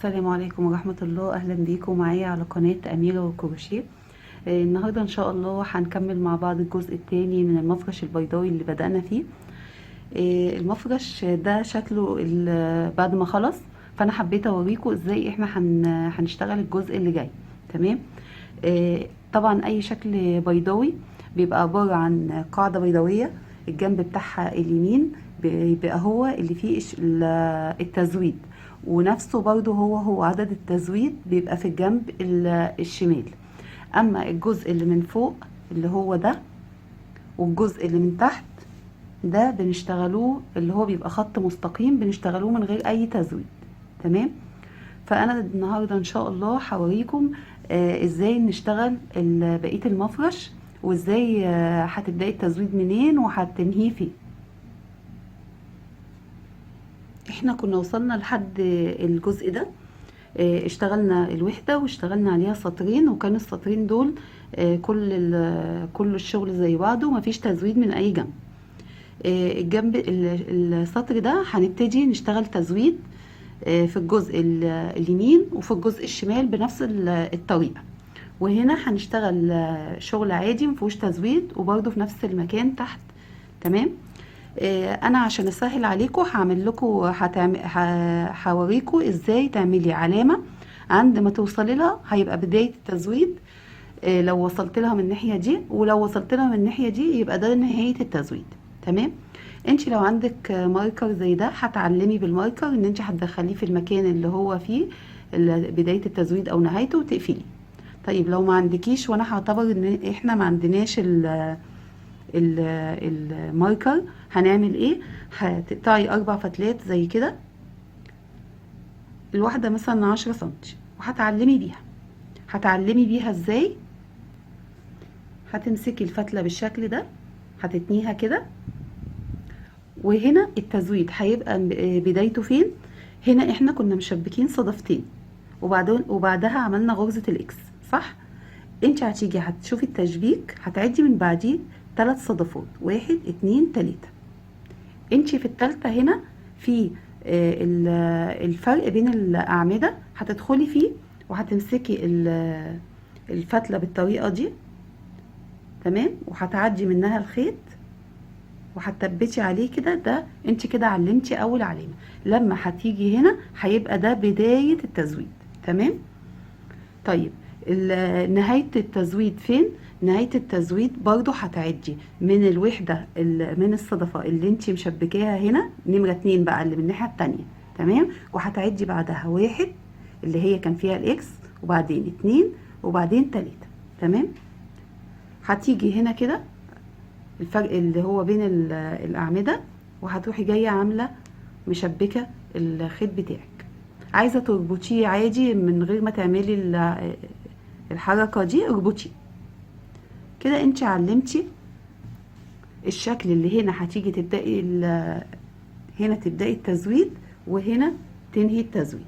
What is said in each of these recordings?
السلام عليكم ورحمة الله. أهلا بيكم معايا على قناة أميرة والكروشيه. النهاردة إن شاء الله هنكمل مع بعض الجزء الثاني من المفرش البيضاوي اللي بدأنا فيه. المفرش ده شكله بعد ما خلص، فأنا حبيت أوريكم إزاي إحنا هنشتغل الجزء اللي جاي. تمام. طبعا أي شكل بيضاوي بيبقى عبارة عن قاعدة بيضاوية، الجنب بتاعها اليمين بيبقى هو اللي فيه التزويد، ونفسه برضو هو عدد التزويد بيبقى في الجنب الشمال. اما الجزء اللي من فوق اللي هو ده، والجزء اللي من تحت ده بنشتغلوه اللي هو بيبقى خط مستقيم، بنشتغلوه من غير اي تزويد. تمام. فانا النهارده ان شاء الله هوريكم ازاي نشتغل بقية المفرش، وازاي هتبداي التزويد منين وهتنهيه فين. احنا كنا وصلنا لحد الجزء ده، اشتغلنا الوحدة واشتغلنا عليها سطرين، وكان السطرين دول كل الشغل زي بعضه، مفيش تزويد من اي جنب. الجنب السطر ده هنبتدي نشتغل تزويد في الجزء اليمين وفي الجزء الشمال بنفس الطريقة، وهنا هنشتغل شغل عادي مفيهوش تزويد وبرده في نفس المكان تحت. تمام. انا عشان اسهل عليكم هعمل لكم هوريكم ازاي تعملي علامه عند ما توصلي لها، هيبقى بدايه التزويد. لو وصلت لها من الناحيه دي، ولو وصلت لها من الناحيه دي يبقى ده نهايه التزويد. تمام. انت لو عندك ماركر زي ده هتعلمي بالماركر ان انت هتدخليه في المكان اللي هو فيه بدايه التزويد او نهايته وتقفلي. طيب لو ما عندكيش، وانا هعتبر ان احنا ما عندناش الماركر، هنعمل ايه؟ هتقطعي 4 فتلات زي كده، الواحده مثلا 10 سنتي، هتعلمي بيها ازاي. هتمسكي الفتله بالشكل ده، هتتنيها كده، وهنا التزويد هيبقى بدايته فين؟ هنا احنا كنا مشبكين صدفتين، وبعدها عملنا غرزه الاكس، صح؟ انت هتيجي هتشوفي التشبيك، هتعدي من بعديه 3 صدفات، 1 2 3. انت في التالتة هنا في الفرق بين الاعمدة، هتدخلي فيه وهتمسكي الفتلة بالطريقة دي. تمام. وهتعدي منها الخيط وهتثبتي عليه كده. ده انت كده علمتي اول علامة. لما هتيجي هنا هيبقى ده بداية التزويد. تمام. طيب نهاية التزويد فين؟ نهاية التزويد برضو هتعدي من الوحدة من الصدفة اللي انت مشبكاها هنا، نمرة 2 بقى اللي من الناحية التانية. تمام. وهتعدي بعدها 1 اللي هي كان فيها الاكس، وبعدين 2، وبعدين 3. تمام. هتيجي هنا كده الفرق اللي هو بين الأعمدة، وهتروحي جاية عاملة مشبكة الخيط بتاعك. عايزة تربطيه عادي من غير ما تعملي الحركة دي، اربطيه كده. انت علمتي الشكل اللي هنا هتيجي تبدأي هنا تبدأي التزويد، وهنا تنهي التزويد.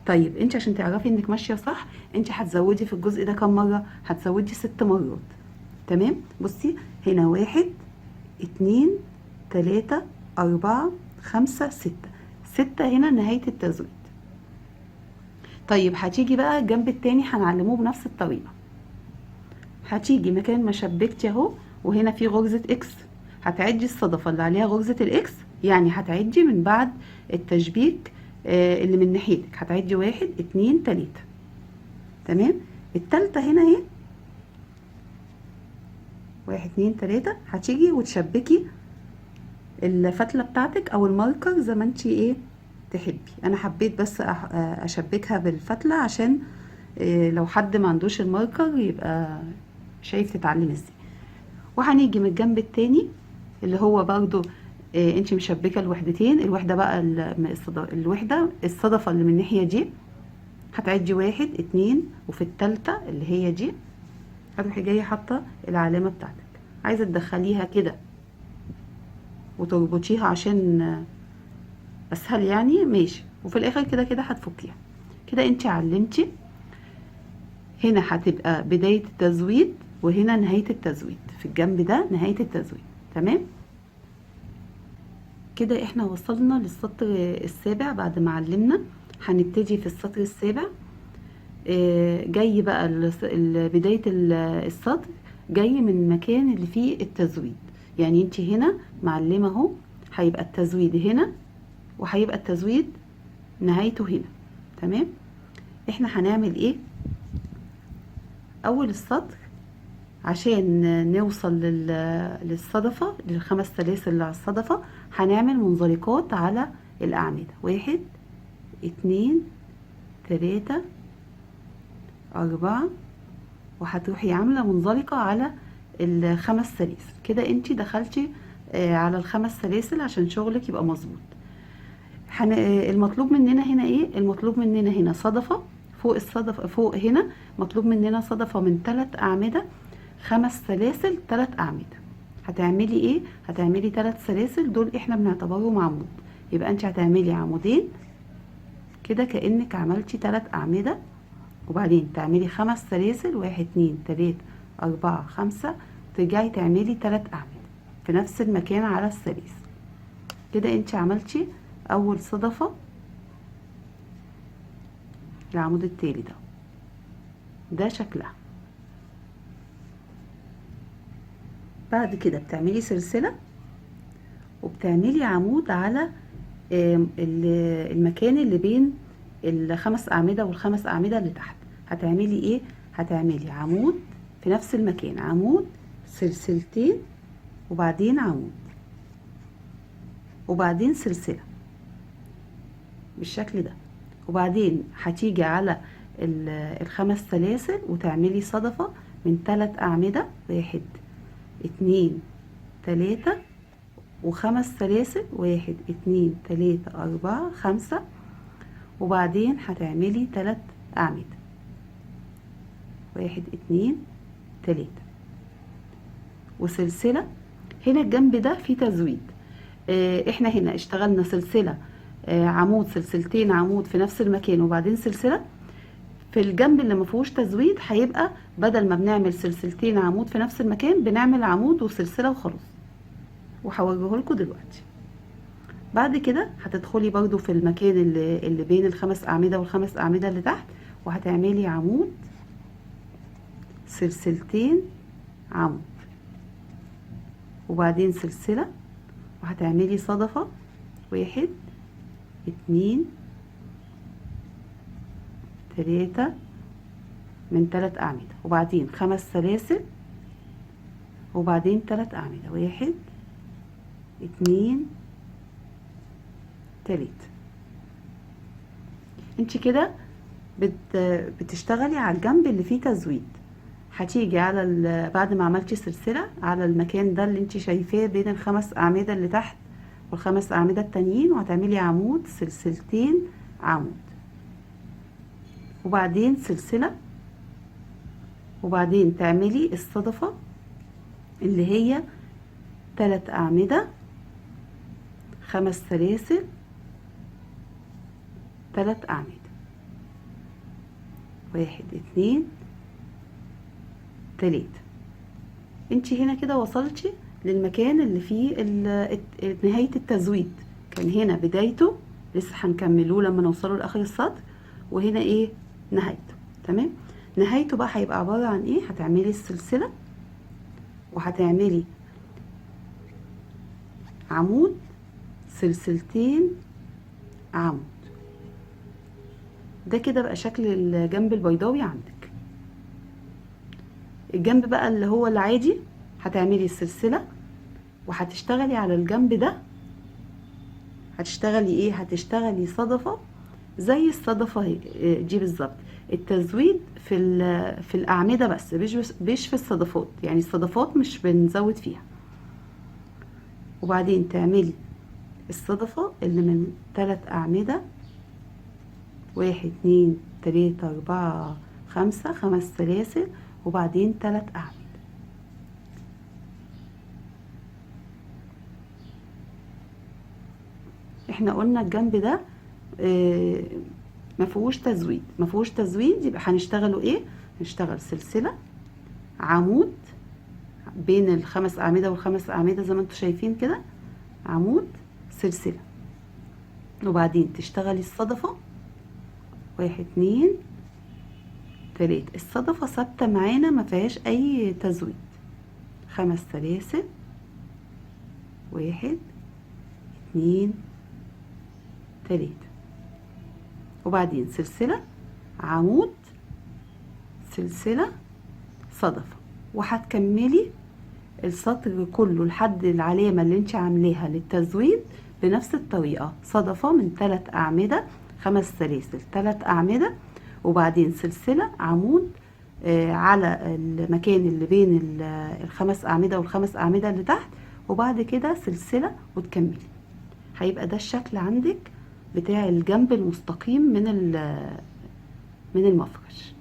طيب انت عشان تعرفي انك ماشية صح، انت هتزودي في الجزء ده كم مرة؟ هتزودي 6 مرات. تمام. بصي هنا 1 2 3 4 5 6. 6 هنا نهاية التزويد. طيب هتيجي بقى الجنب التاني هنعلموه بنفس الطريقة. هتيجي مكان ما شبكتي اهو، وهنا في غرزة اكس، هتعدي الصدفة اللي عليها غرزة الاكس، يعني هتعدي من بعد التشبيك اللي من ناحيتك، هتعدي 1 2 3. تمام. التالتة هنا اهي 1 2 3. هتيجي وتشبكي الفتلة بتاعتك او الماركر زي ما انتي ايه تحبي. انا حبيت بس اشبكها بالفتلة عشان لو حد ما عندوش الماركر يبقى شايف تتعلم ازاي. وهنيجي من الجنب التاني اللي هو برضو انت مشبكه الوحدتين، الوحده بقى الوحده الصدفه اللي من الناحيه دي، هتعدي 1 2، وفي التالتة اللي هي دي هتروحي جايه حاطه العلامه بتاعتك. عايزه تدخليها كده وتربطيها عشان اسهل يعني، ماشي. وفي الاخر كده كده هتفكيها كده. انت علمتي هنا هتبقى بدايه التزويد، وهنا نهايه التزويد، في الجنب ده نهايه التزويد. تمام. كده احنا وصلنا للسطر السابع بعد ما علمنا. هنبتدي في السطر السابع. جاي بقى بداية السطر جاي من المكان اللي فيه التزويد. يعني انت هنا معلمة اهو، هيبقى التزويد هنا وهيبقى التزويد نهايته هنا. تمام. احنا هنعمل ايه؟ اول السطر عشان نوصل للصدفة، للخمس سلاسل اللي على الصدفة، هنعمل منزلقات على الأعمدة. 1 2 3 4، وهتروحي عاملة منزلقة على الخمس سلاسل. كده انتي دخلتي على الخمس سلاسل عشان شغلك يبقى مظبوط. المطلوب مننا هنا ايه؟ المطلوب مننا هنا صدفة فوق الصدفة، فوق هنا مطلوب مننا صدفة من 3 أعمدة، 5 سلاسل 3 أعمدة. هتعملي ايه؟ هتعملي 3 سلاسل، دول احنا بنعتبرهم عمود. يبقى انت هتعملي عمودين كده كأنك عملتي 3 أعمدة، وبعدين تعملي 5 سلاسل، 1 2 3 4 5، ترجعي تعملي 3 أعمدة في نفس المكان على السلاسل. كده انت عملتي اول صدفة العمود التالي ده شكلها. بعد كده بتعملي سلسلة وبتعملي عمود على المكان اللي بين الخمس أعمدة والخمس أعمدة اللي تحت. هتعملي ايه؟ هتعملي عمود في نفس المكان، عمود سلسلتين وبعدين عمود وبعدين سلسلة بالشكل ده. وبعدين هتيجي على الخمس سلاسل وتعملي صدفة من 3 أعمدة، 1 2 3، و5 سلاسل، 1 2 3 4 5، وبعدين هتعملي 3 أعمدة، 1 2 3، وسلسلة. هنا الجنب ده فيه تزويد. احنا هنا اشتغلنا سلسلة عمود، سلسلتين عمود في نفس المكان وبعدين سلسلة. في الجنب اللي ما فيهوش تزويد هيبقى بدل ما بنعمل سلسلتين عمود في نفس المكان بنعمل عمود وسلسلة وخلاص، وهوريه لكم دلوقتي. بعد كده هتدخلي برضو في المكان اللي بين الخمس أعمدة والخمس أعمدة اللي تحت، وهتعملي عمود سلسلتين عمود وبعدين سلسلة، وهتعملي صدفة 1 2 3 من 3 أعمدة، وبعدين 5 سلاسل وبعدين 3 أعمدة، 1 2 3. انت كده بتشتغلي على الجنب اللي فيه تزويد. هتيجي على بعد ما عملتي سلسلة على المكان ده اللي انت شايفاه بين الخمس أعمدة اللي تحت والخمس أعمدة التانيين، وهتعملي عمود سلسلتين عمود وبعدين سلسلة، وبعدين تعملي الصدفة اللي هي 3 أعمدة، 5 سلاسل، 3 أعمدة، 1 2 3. انت هنا كده وصلتي للمكان اللي فيه نهاية التزويد. كان هنا بدايته، لسه هنكملوه لما نوصله لاخر السطر، وهنا ايه نهايته. تمام. نهايته بقى هيبقى عبارة عن ايه؟ هتعملي السلسلة وهتعملي عمود سلسلتين عمود. ده كده بقى شكل الجنب البيضاوي عندك. الجنب بقى اللي هو العادي هتعملي السلسلة وهتشتغلي على الجنب ده. هتشتغلي ايه؟ هتشتغلي صدفة زي الصدفة دي بالظبط. التزويد في الأعمدة بس، مش في الصدفات. يعني الصدفات مش بنزود فيها. وبعدين تعملي الصدفة اللي من 3 أعمدة، 1 2 3 4 5، 5 سلاسل وبعدين 3 أعمدة. احنا قلنا الجنب ده مفيهوش تزويد، مفيهوش تزويد. يبقى هنشتغله ايه؟ هنشتغل سلسلة عمود بين الخمس أعمدة والخمس أعمدة زي ما انتوا شايفين كده، عمود سلسلة، وبعدين تشتغلي الصدفة 1 2 3. الصدفة ثابتة معانا ما فيهاش اي تزويد. 5 سلاسل، 1 2 3. وبعدين سلسلة، عمود، سلسلة، صدفة. وهتكملي السطر كله لحد العلامة اللي انت عاملاها للتزويد بنفس الطريقة. صدفة من 3 أعمدة، 5 سلاسل، 3 أعمدة، وبعدين سلسلة، عمود على المكان اللي بين ال5 أعمدة وال5 أعمدة اللي تحت، وبعد كده سلسلة وتكملي. هيبقى ده الشكل عندك بتاع الجنب المستقيم من المفرش.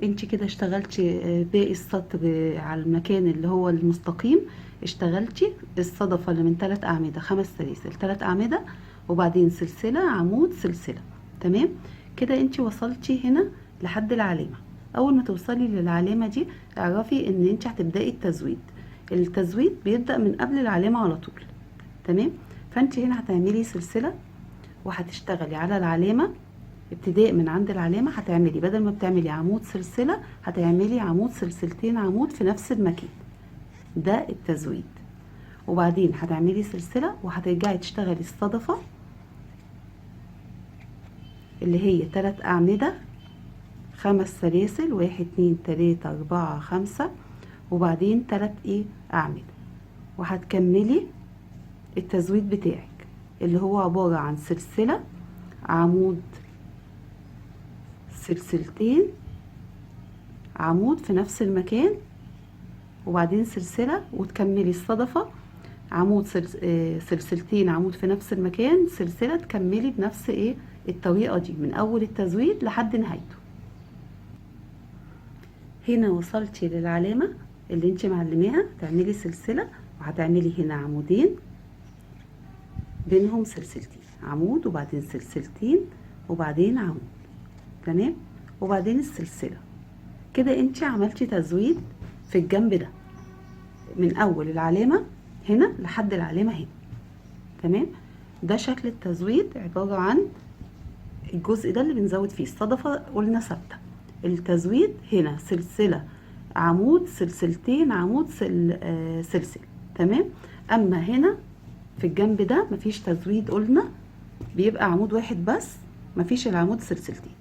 انت كده اشتغلتي باقي السطر على المكان اللي هو المستقيم. اشتغلتي الصدفة اللي من 3 أعمدة، 5 سلاسل، 3 أعمدة، وبعدين سلسلة، عمود، سلسلة. تمام كده انت وصلتي هنا لحد العلامة. اول ما توصلي للعلامة دي اعرفي ان انت هتبدأي التزويد. التزويد بيبدأ من قبل العلامة على طول. تمام. فانت هنا هتعملي سلسلة وهتشتغلي على العلامة. ابتداء من عند العلامة هتعملي بدل ما بتعملي عمود سلسلة هتعملي عمود سلسلتين عمود في نفس المكان. ده التزويد. وبعدين هتعملي سلسلة وهترجعي تشتغلي الصدفة اللي هي 3 أعمدة، 5 سلاسل، 1 2 3 4 5، وبعدين 3 أعمدة. وهتكملي التزويد بتاعك اللي هو عبارة عن سلسلة، عمود، سلسلتين، عمود في نفس المكان، وبعدين سلسلة، وتكملي الصدفة عمود، سلسلتين، عمود في نفس المكان، سلسلة، تكملي بنفس الطريقة دي من أول التزويد لحد نهايته. هنا وصلتي للعلامة اللي انت معلماها. تعملي سلسلة وهتعملي هنا عمودين بينهم سلسلتين، عمود وبعدين سلسلتين وبعدين عمود. تمام. وبعدين السلسلة. كده انت عملتي تزويد في الجنب ده من اول العلامة هنا لحد العلامة هنا. تمام. ده شكل التزويد عبارة عن الجزء ده اللي بنزود فيه. الصدفة قلنا ثابتة. التزويد هنا سلسلة، عمود، سلسلتين، عمود، سلسل. تمام. اما هنا في الجنب ده مفيش تزويد، قلنا بيبقى عمود واحد بس، مفيش العمود سلسلتين.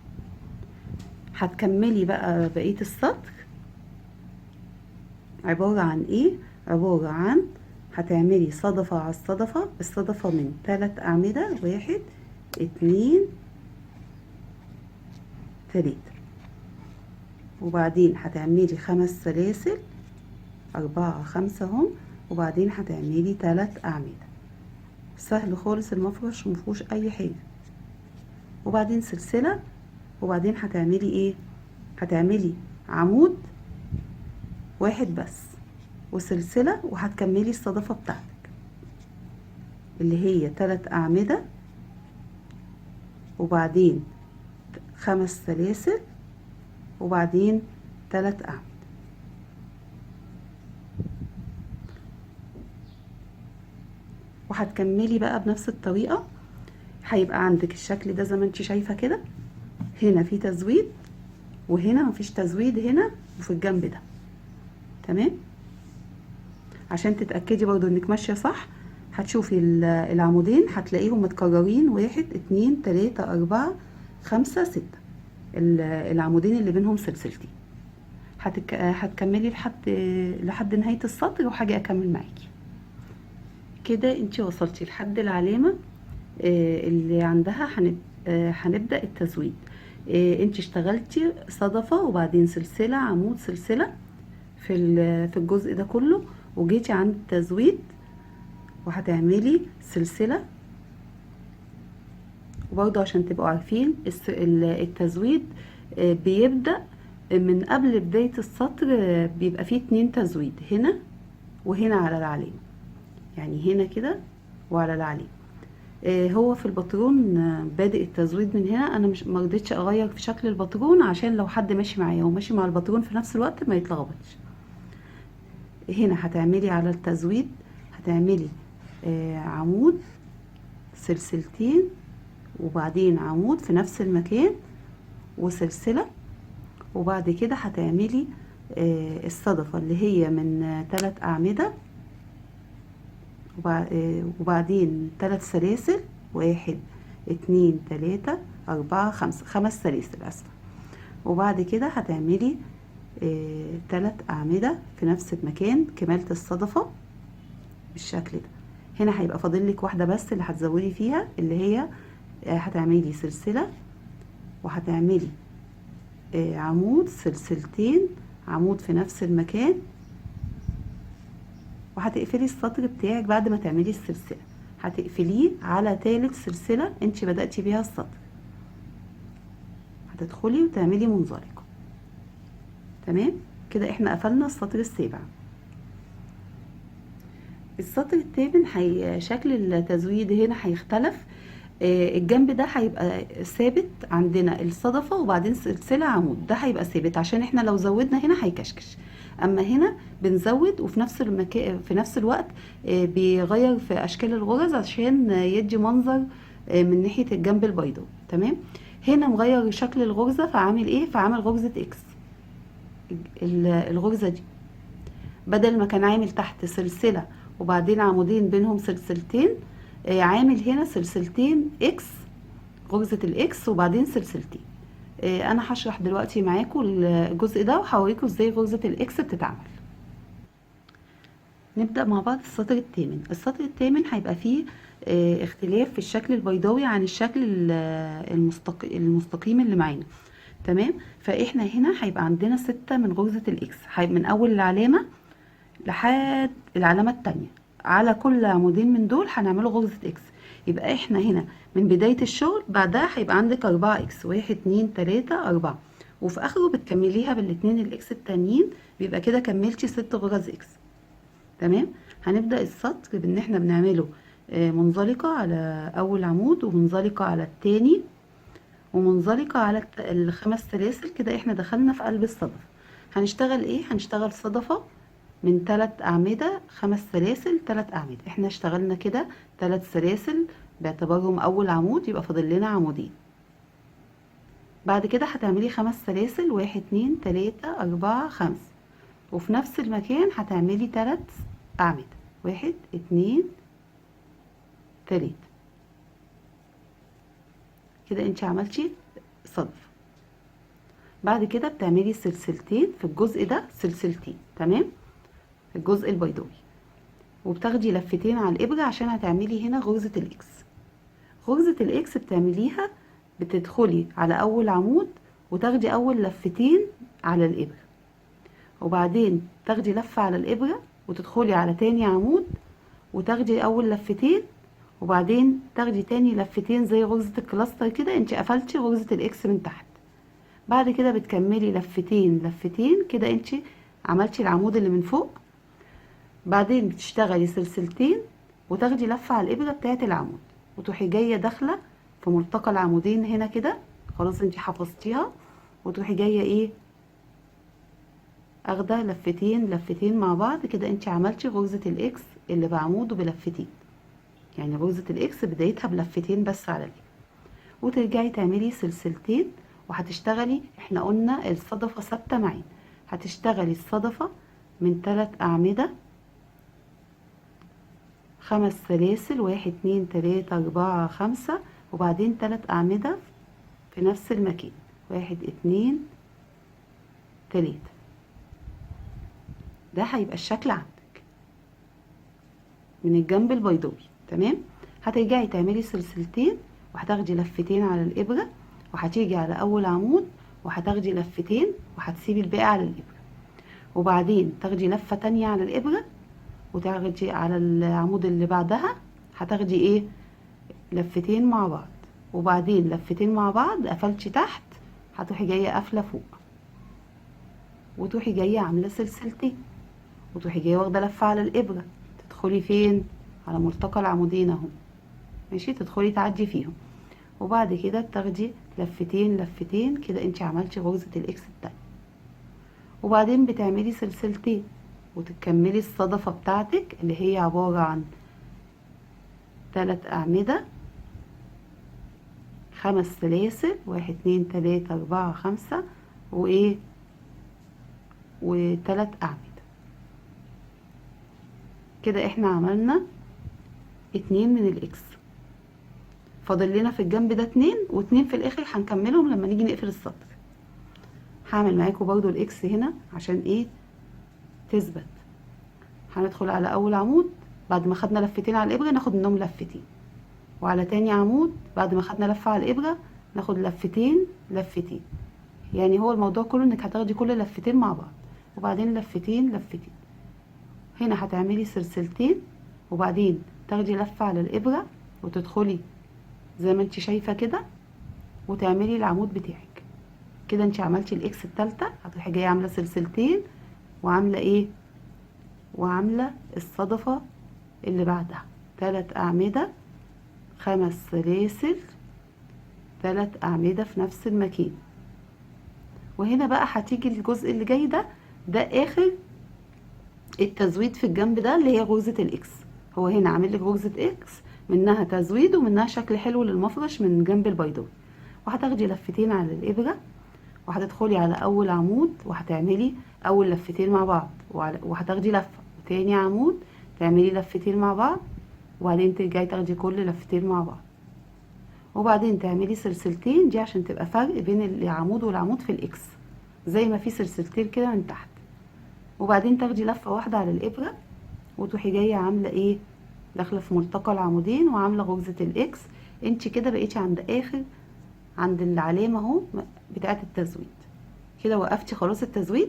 هتكملي بقى بقية السطر عبارة عن عبارة عن هتعملي صدفة على الصدفة. الصدفة من 3 أعمدة، 1 2 3، وبعدين هتعملي 5 سلاسل، 4 5 هم، وبعدين هتعملي 3 أعمدة. سهل خالص المفرش مفيهوش أي حاجة. وبعدين سلسلة، وبعدين هتعملي هتعملي عمود واحد بس وسلسلة، وهتكملي الصدفة بتاعتك اللي هي 3 أعمدة، وبعدين 5 سلاسل، وبعدين 3 أعمدة. وهتكملي بقى بنفس الطريقة. هيبقى عندك الشكل ده زي ما انت شايفة كده. هنا في تزويد وهنا مفيش تزويد، هنا وفي الجنب ده. تمام. عشان تتأكدي برضو انك ماشية صح هتشوفي العمودين هتلاقيهم متكررين، 1 2 3 4 5 6، العمودين اللي بينهم سلسلتين. هتكملي لحد نهاية السطر وهاجي اكمل معاكي. كده انت وصلتي لحد العلامة اللي عندها هنبدأ التزويد. انت اشتغلتي صدفة وبعدين سلسلة، عمود، سلسلة في الجزء ده كله، وجيتي عند التزويد وهتعملي سلسلة. وبرضه عشان تبقوا عارفين التزويد بيبدأ من قبل بداية السطر، بيبقى فيه 2 تزويد، هنا وهنا على العلامة، يعني هنا كده وعلى العلامة. هو في الباترون بادئ التزويد من هنا. انا مش مرضتش اغير في شكل الباترون عشان لو حد ماشي معايا وماشي مع الباترون في نفس الوقت ما يتلخبطش. هنا هتعملي على التزويد هتعملي عمود، سلسلتين، وبعدين عمود في نفس المكان وسلسلة. وبعد كده هتعملي الصدفة اللي هي من 3 أعمدة، وبعدين 3 سلاسل، 1 2 3 4 5، 5 سلاسل اسفة. وبعد كده هتعملي 3 أعمدة في نفس المكان كمالة الصدفة بالشكل ده. هنا هيبقى فاضل لك واحدة بس اللي هتزودي فيها، اللي هي هتعملي سلسلة وهتعملي عمود، سلسلتين، عمود في نفس المكان، وهتقفلي السطر بتاعك. بعد ما تعملي السلسلة هتقفليه على 3 سلسلة انت بدأتي بيها السطر، هتدخلي وتعملي منزلقة. تمام كده احنا قفلنا السطر السابع. السطر الثامن شكل التزويد هنا هيختلف. الجنب ده هيبقى ثابت عندنا الصدفة وبعدين سلسلة عمود، ده هيبقى ثابت عشان احنا لو زودنا هنا هيكشكش. اما هنا بنزود وفي نفس في نفس الوقت بيغير في اشكال الغرز عشان يدي منظر من ناحية الجنب البيضاء. تمام. هنا مغير شكل الغرزة، فعامل ايه؟ فعامل غرزة اكس. الغرزة دي بدل ما كان عامل تحت سلسلة وبعدين عمودين بينهم سلسلتين، عامل هنا سلسلتين اكس، غرزة الاكس وبعدين سلسلتين. انا هشرح دلوقتي معاكم الجزء ده وهوريكم ازاي غرزة الاكس بتتعمل. نبدأ مع بعض السطر الثامن. السطر الثامن هيبقى فيه اختلاف في الشكل البيضاوي عن الشكل المستقيم اللي معانا. تمام. فاحنا هنا هيبقى عندنا 6 من غرزة الاكس، من اول العلامة لحد العلامة التانية، على كل عمودين من دول هنعمله غرزة اكس. يبقى احنا هنا من بداية الشغل بعدها هيبقى عندك 4 اكس، 1 2 3 4، وفي اخره بتكمليها بالاتنين الاكس التانيين، بيبقى كده كملتي 6 غرز اكس. تمام. هنبدأ السطر بان احنا بنعمله منزلقة على اول عمود، ومنزلقة على التاني، ومنزلقة على ال5 سلاسل. كده احنا دخلنا في قلب الصدفة. هنشتغل ايه؟ هنشتغل صدفة من 3 أعمدة، 5 سلاسل، 3 أعمدة. احنا اشتغلنا كده 3 سلاسل باعتبارهم أول عمود، يبقى فاضل لنا عمودين. بعد كده هتعملي 5 سلاسل، 1 2 3 4 5، وفي نفس المكان هتعملي 3 أعمدة، 1 2 3. كده انت عملتي صدفة. بعد كده بتعملي سلسلتين في الجزء ده، سلسلتين. تمام. الجزء البيضاوي، وبتاخدي لفتين على الإبرة عشان هتعملي هنا غرزة الإكس. غرزة الإكس بتعمليها بتدخلي على أول عمود وتاخدي أول لفتين على الإبرة، وبعدين تاخدي لفة على الإبرة وتدخلي على تاني عمود وتاخدي أول لفتين، وبعدين تاخدي تاني لفتين زي غرزة الكلاستر كده. انت قفلتي غرزة الإكس من تحت. بعد كده بتكملي لفتين لفتين كده، انت عملتي العمود اللي من فوق. بعدين بتشتغلي سلسلتين وتاخدي لفة على الإبرة بتاعة العمود، وتروحي جاية داخلة في ملتقى العمودين هنا كده. خلاص انتي حفظتيها. وتروحي جاية ايه؟ اخده لفتين لفتين مع بعض كده. انتي عملتي غرزة الاكس اللي بعمود وبلفتين، يعني غرزة الاكس بدايتها بلفتين بس على الإبرة. وترجعي تعملي سلسلتين وهتشتغلي، احنا قلنا الصدفة ثابتة معانا، هتشتغلي الصدفة من 3 أعمدة، 5 سلاسل، 1 2 3 4 5، وبعدين 3 أعمدة في نفس المكان، 1 2 3. ده هيبقى الشكل عندك من الجنب البيضاوي. تمام. هترجعي تعملي سلسلتين وهتاخدي لفتين على الإبرة، وهتيجي على أول عمود وهتاخدي لفتين وهتسيبي الباقي على الإبرة، وبعدين تاخدي لفة تانية على الإبرة وتاخدي على العمود اللي بعدها هتاخدي ايه؟ لفتين مع بعض، وبعدين لفتين مع بعض قفلتي تحت، هتروحي جايه قافله فوق، وتروحي جايه عامله سلسلتين، وتروحي جايه واخده لفه على الابره. تدخلي فين؟ على ملتقى العمودين اهو. ماشي. تدخلي تعدي فيهم، وبعد كده بتاخدي لفتين لفتين كده. انت عملتي غرزه الاكس التانية، وبعدين بتعملي سلسلتين وتكملي الصدفة بتاعتك اللي هي عبارة عن 3 أعمدة، 5 سلاسل، 1 2 3 4 5 وايه و3 اعمدة. كده احنا عملنا 2 من الاكس، فاضل لنا في الجنب ده 2 و2 في الاخر هنكملهم لما نيجي نقفل السطر. هعمل معاكم برضو الاكس هنا عشان ايه تثبت. هندخل على اول عمود بعد ما خدنا لفتين على الابره ناخد منهم لفتين، وعلى تاني عمود بعد ما خدنا لفه على الابره ناخد لفتين لفتين. يعني هو الموضوع كله انك هتاخدي كل لفتين مع بعض وبعدين لفتين لفتين. هنا هتعملي سلسلتين وبعدين تاخدي لفه على الابره وتدخلي زي ما انت شايفه كده وتعملي العمود بتاعك. كده انت عملتي الاكس التالتة. هتروحي جايه عامله سلسلتين وعامله ايه وعامله الصدفه اللي بعدها 3 اعمده، 5 سلاسل، 3 اعمده في نفس المكان. وهنا بقى هتيجي الجزء اللي جاي ده اخر التزويد في الجنب ده اللي هي غرزه الاكس. هو هنا عامل لك غرزه اكس منها تزويد ومنها شكل حلو للمفرش من جنب البيضاوي. وهتاخدي لفتين على الابره وهتدخلي على اول عمود وهتعملي اول لفتين مع بعض وهتاخدي لفه وتاني عمود تعملي لفتين مع بعض وبعدين ترجعي تاخدي كل لفتين مع بعض وبعدين تعملي سلسلتين. دي عشان تبقى فرق بين العمود والعمود في الاكس زي ما في سلسلتين كده من تحت. وبعدين تاخدي لفه واحده على الابره وتروحي جايه عامله ايه داخله في ملتقى العمودين وعامله غرزه الاكس. انت كده بقيتي عند اخر عند العلامه اهو بتاعه التزويد. كده وقفتي خلاص التزويد؟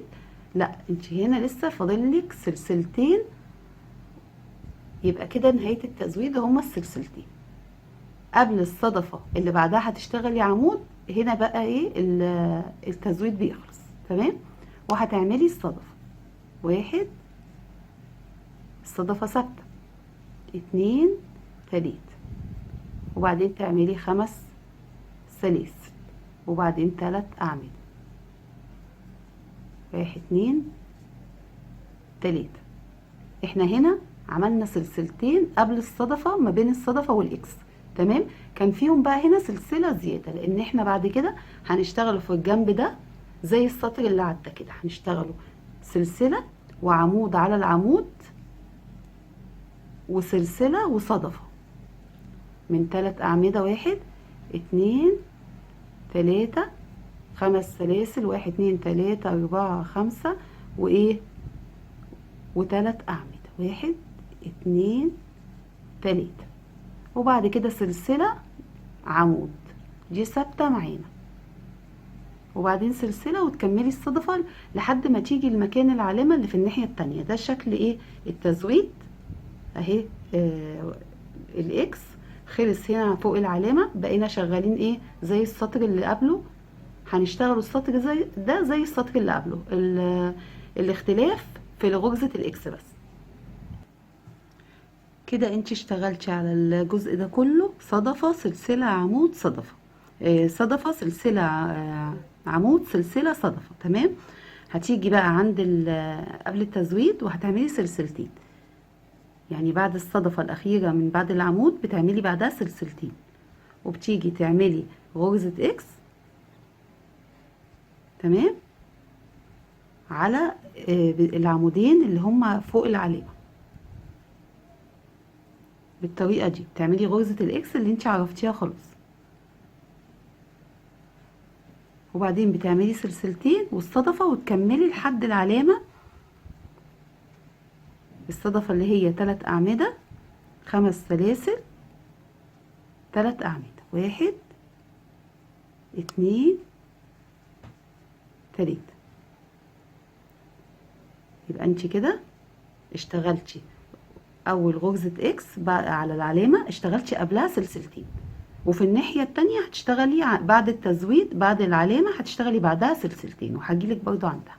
لا، انت هنا لسه فاضلك سلسلتين. يبقى كده نهايه التزويد هما السلسلتين قبل الصدفه اللي بعدها هتشتغلي عمود. هنا بقى ايه التزويد بيخلص تمام. وهتعملي الصدفه 1 الصدفه ثابته، 2 3 وبعدين تعملي 5 سلاسل وبعدين 3 اعمده، 1 2 3. احنا هنا عملنا سلسلتين قبل الصدفه ما بين الصدفه والاكس تمام. كان فيهم بقى هنا سلسله زياده لان احنا بعد كده هنشتغلوا في الجنب ده زي السطر اللي عدى كده هنشتغلوا سلسله وعمود على العمود وسلسله وصدفه من 3 اعمده، 1 2 3 5 سلاسل، 1 2 3 4 5 وايه و3 اعمده، 1 2 3 وبعد كده سلسله عمود دي ثابته معانا وبعدين سلسله وتكملي الصدفه لحد ما تيجي المكان العلامه اللي في الناحيه التانية. ده شكل ايه التزويد اهي. الاكس خلص هنا فوق العلامه. بقينا شغالين ايه زي السطر اللي قبله. هنشتغلوا السطر زي السطر اللي قبله. الاختلاف في غرزه الاكس بس. كده انت اشتغلتي على الجزء ده كله صدفه سلسله عمود صدفه، صدفه سلسله عمود سلسله صدفه تمام. هتيجي بقى عند قبل التزويد وهتعملي سلسلتين. يعني بعد الصدفه الاخيره من بعد العمود بتعملي بعدها سلسلتين وبتيجي تعملي غرزه اكس تمام على العمودين اللي هما فوق العلامه. بالطريقه دي بتعملي غرزه الاكس اللي انت عرفتيها خلاص وبعدين بتعملي سلسلتين والصدفه وتكملي لحد العلامه الصدفه اللي هي 3 اعمده، 5 سلاسل، 3 اعمده، 1 2 3. يبقى انت كده اشتغلتي اول غرزه اكس على العلامه اشتغلتي قبلها سلسلتين وفي الناحيه التانية هتشتغلي بعد التزويد بعد العلامه هتشتغلي بعدها سلسلتين وهجيلك برضو عندها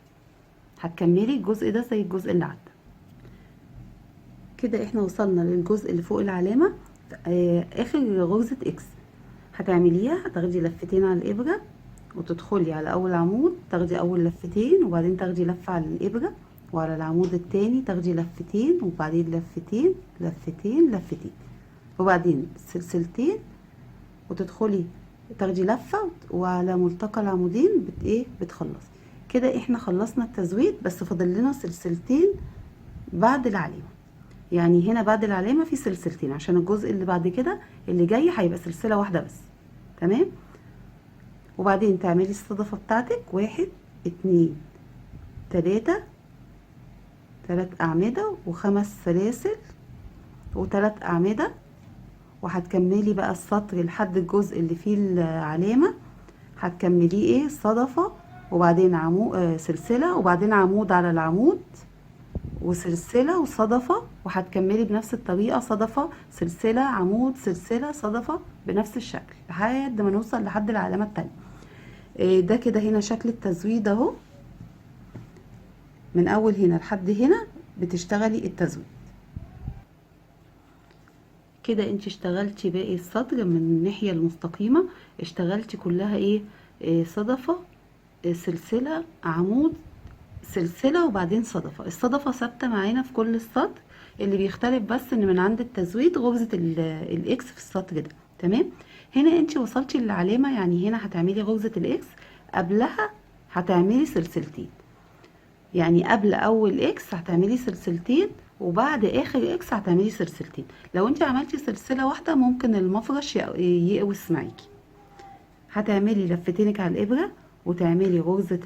هتكملي الجزء ده زي الجزء اللي عدى. كده احنا وصلنا للجزء اللي فوق العلامه اخر غرزه اكس. هتعمليها هتاخدي لفتين على الابره وتدخلي على اول عمود تاخدي اول لفتين وبعدين تاخدي لفه على الابره وعلى العمود التاني تاخدي لفتين وبعدين لفتين لفتين لفتين وبعدين سلسلتين وتدخلي تاخدي لفة وعلى ملتقى العمودين بتخلصي كده. احنا خلصنا التزويد، بس فاضل لنا سلسلتين بعد العلامة. يعني هنا بعد العلامة في سلسلتين، عشان الجزء اللي بعد كده اللي جاي هيبقى سلسلة واحدة بس. تمام. وبعدين تعملي الصدفة بتاعتك 1 2 3 أعمدة و5 سلاسل و3 أعمدة، وهتكملي بقى السطر لحد الجزء اللي فيه العلامة، هتكمليه صدفة وبعدين عمود سلسلة وبعدين عمود على العمود وسلسلة وصدفة، وهتكملي بنفس الطريقة صدفة سلسلة عمود سلسلة صدفة بنفس الشكل لحد ما نوصل لحد العلامة التانية. ده كده هنا شكل التزويد اهو، من اول هنا لحد هنا بتشتغلي التزويد كده. انت اشتغلتي باقي السطر من الناحية المستقيمة، اشتغلتي كلها صدفة سلسلة عمود سلسلة وبعدين صدفة. الصدفة ثابتة معانا في كل السطر، اللي بيختلف بس ان من عند التزويد غرزة الاكس في السطر ده. تمام. هنا انت وصلتي للعلامة، يعني هنا هتعملي غرزة الاكس، قبلها هتعملي سلسلتين، يعني قبل اول اكس هتعملي سلسلتين وبعد اخر اكس هتعملي سلسلتين. لو انت عملتي سلسلة واحدة ممكن المفرش يقوس معاكي. هتعملي لفتينك على الابرة وتعملي غرزة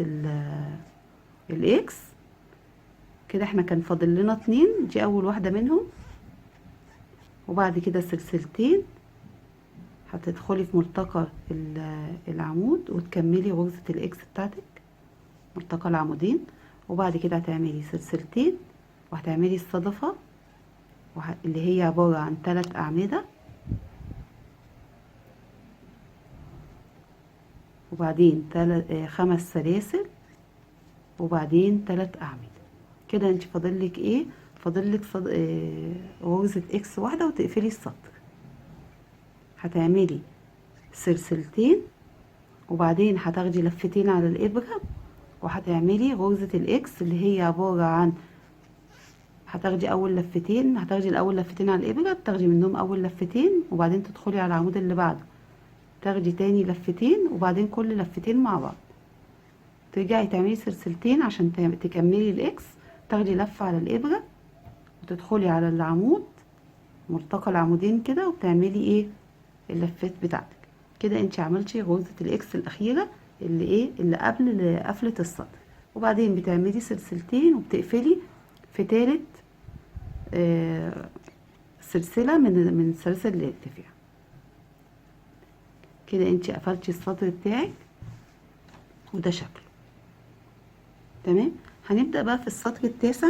الاكس كده. احنا كان فاضل لنا 2، دي اول واحدة منهم، وبعد كده سلسلتين هتدخلي في ملتقى العمود وتكملي غرزة الاكس بتاعتك ملتقى العمودين، وبعد كده هتعملي سلسلتين وهتعملي الصدفة اللي هي عبارة عن 3 أعمدة، وبعدين 5 سلاسل وبعدين 3 أعمدة كده. انت فاضلك فاضلك غرزة اكس واحدة وتقفلي السطر. هتعملي سلسلتين وبعدين هتاخدي لفتين على الإبرة وهتعملي غرزة الاكس اللي هي عبارة عن هتاخدي الاول لفتين على الابره، بتاخدي منهم اول لفتين وبعدين تدخلي على العمود اللي بعده تاخدي تاني لفتين وبعدين كل لفتين مع بعض ترجعي تعملي سلسلتين عشان تكملي الاكس، تاخدي لفه على الابره وتدخلي على العمود ملتقى العمودين كده وبتعملي اللفات بتاعتك كده. انت عملتي غرزه الاكس الاخيره اللي قبل قفله السطر، وبعدين بتعملي سلسلتين وبتقفلي في تالت سلسلة من سلاسل الارتفاع كده. انت قفلتي السطر بتاعك وده شكله. تمام. هنبدأ بقى في السطر التاسع.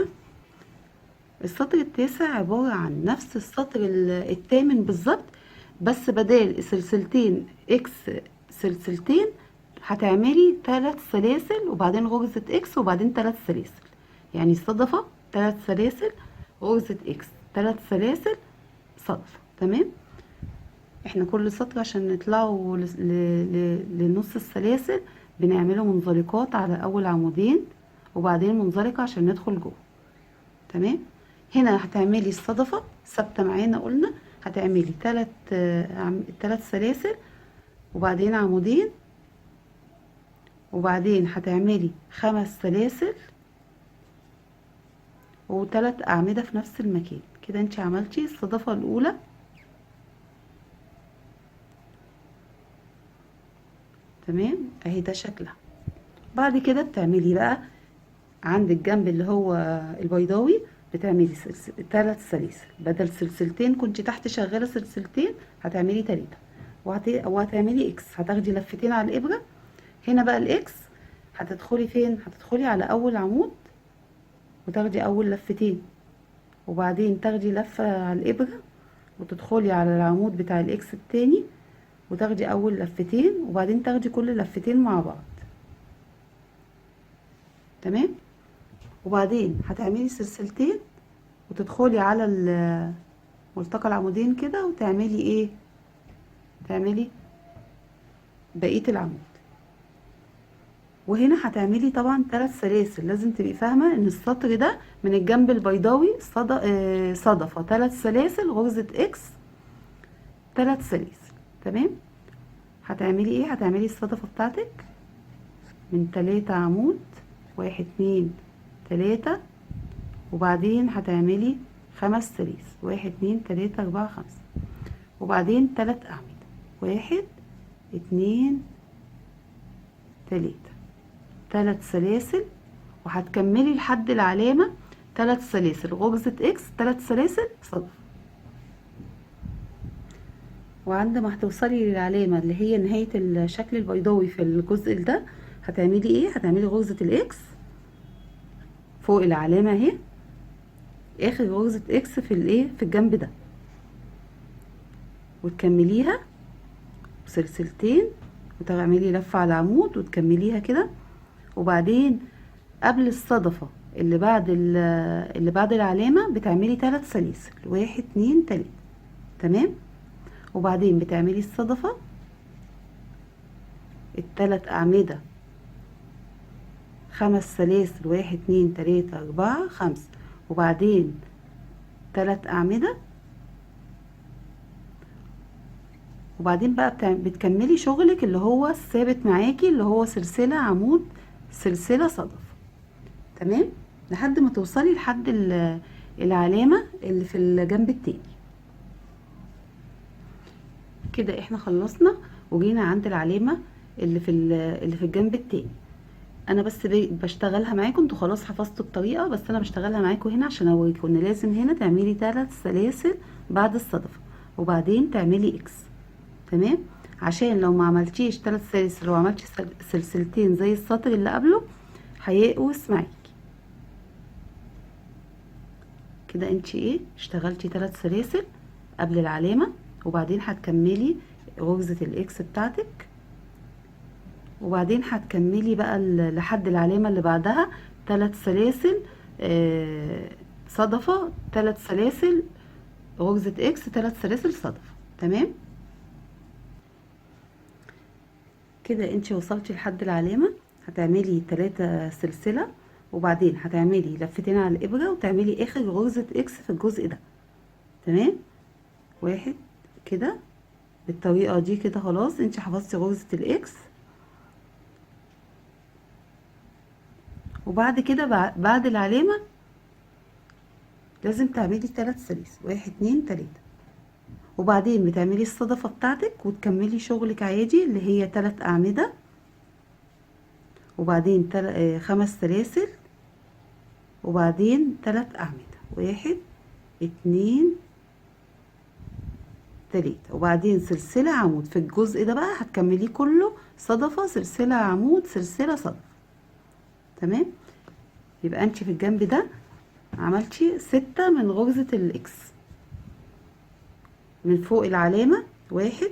السطر التاسع عبارة عن نفس السطر الثامن بالظبط، بس بدال سلسلتين اكس سلسلتين هتعملي 3 سلاسل وبعدين غرزة اكس وبعدين 3 سلاسل، يعني صدفة 3 سلاسل غرزة اكس 3 سلاسل صدفة. تمام. احنا كل سطر عشان نطلعوا لنص السلاسل بنعمله منزلقات على اول عمودين وبعدين منزلقة عشان ندخل جوه. تمام. هنا هتعملي الصدفة ثابتة معانا، قلنا هتعملي 3 سلاسل وبعدين عمودين وبعدين هتعملي 5 سلاسل و3 أعمدة في نفس المكان كده. انت عملتي الصدفة الأولى. تمام. اهي ده شكلها. بعد كده بتعملي بقى عند الجنب اللي هو البيضاوي بتعملي 3 سلاسل، بدل سلسلتين كنت تحت شغالة سلسلتين هتعملي 3 وهتعملي اكس، هتاخدي لفتين على الإبرة. هنا بقى الاكس هتدخلي فين؟ هتدخلي على أول عمود وتاخدي أول لفتين وبعدين تاخدي لفة على الإبرة وتدخلي على العمود بتاع الاكس التاني وتاخدي اول لفتين وبعدين تاخدي كل لفتين مع بعض. تمام. وبعدين هتعملي سلسلتين وتدخلي على ملتقى العمودين كده وتعملي تعملي بقية العمود. وهنا هتعملي طبعا 3 سلاسل. لازم تبقي فاهمة ان السطر ده من الجنب البيضاوي صدفة 3 سلاسل غرزة اكس 3 سلاسل. تمام. هتعملي ايه؟ هتعملي الصدفة بتاعتك من 3 عمود، 1 2 3، وبعدين هتعملي 5 سلاسل، 1 2 3 4 5، وبعدين 3 أعمدة، 1 2 3، 3 سلاسل، وهتكملي لحد العلامة 3 سلاسل غرزة اكس، 3 سلاسل صدفة. وعندما هتوصلي للعلامة اللي هي نهاية الشكل البيضاوي في الجزء ده، هتعملي ايه؟ هتعملي غرزة الاكس فوق العلامة اهي، اخر غرزة اكس في الايه، في الجنب ده، وتكمليها بسلسلتين، وتعملي لفة على العمود وتكمليها كده. وبعدين قبل الصدفة اللي بعد العلامة بتعملي 3 سلاسل، 1 2 3، تمام. وبعدين بتعملي الصدفة ال3 أعمدة، 5 سلاسل، 1 2 3 4 5، وبعدين 3 أعمدة، وبعدين بقى بتكملي شغلك اللي هو الثابت معاكي، اللي هو سلسلة عمود سلسلة صدفة، تمام، لحد ما توصلي لحد العلامة اللي في الجنب التاني. كده احنا خلصنا وجينا عند العلامة اللي في الجنب التاني. انا بس بشتغلها معاكم، انتوا خلاص حفظتوا الطريقة، بس انا بشتغلها معاكم هنا عشان اوريكم ان لازم هنا تعملي 3 سلاسل بعد الصدفة، وبعدين تعملي اكس، تمام، عشان لو ما عملتيش 3 سلاسل وعملتي سلسلتين زي السطر اللي قبله هيقوس معاكي. كده انت ايه، اشتغلتي 3 سلاسل قبل العلامة، وبعدين هتكملي غرزة الاكس بتاعتك، وبعدين هتكملي بقى لحد العلامة اللي بعدها 3 سلاسل صدفة، 3 سلاسل غرزة اكس، 3 سلاسل صدفة، تمام. كده انت وصلتي لحد العلامة، هتعملي 3 سلسلة، وبعدين هتعملي لفتين على الابرة وتعملي اخر غرزة اكس في الجزء ده، تمام. 1 كده بالطريقة دي كده خلاص انت حفظتي غرزة الاكس. وبعد كده بعد العلامة لازم تعملي 3 سلاسل، 1 2 3، وبعدين بتعملي الصدفة بتاعتك وتكملي شغلك عادي اللي هي 3 أعمدة، وبعدين 5 سلاسل، وبعدين 3 أعمدة، 1 2 3، وبعدين سلسلة عمود في الجزء ده بقى هتكمليه كله صدفة، سلسلة عمود، سلسلة صدفة، تمام. يبقى انت في الجنب ده عملتي 6 من غرزة الاكس من فوق العلامة، 1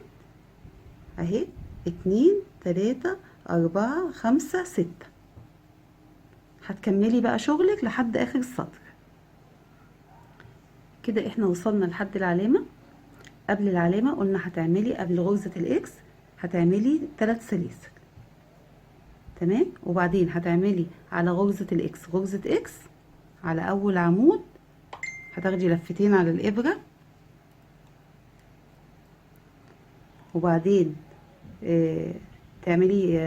اهي، 2 3 4 5 6، هتكملي بقى شغلك لحد اخر السطر. كده احنا وصلنا لحد العلامة. قبل العلامة قلنا هتعملي قبل غرزة الاكس هتعملي 3 سلاسل، تمام، وبعدين هتعملي على غرزة الاكس غرزة اكس على اول عمود، هتاخدي لفتين على الابرة، وبعدين تعملي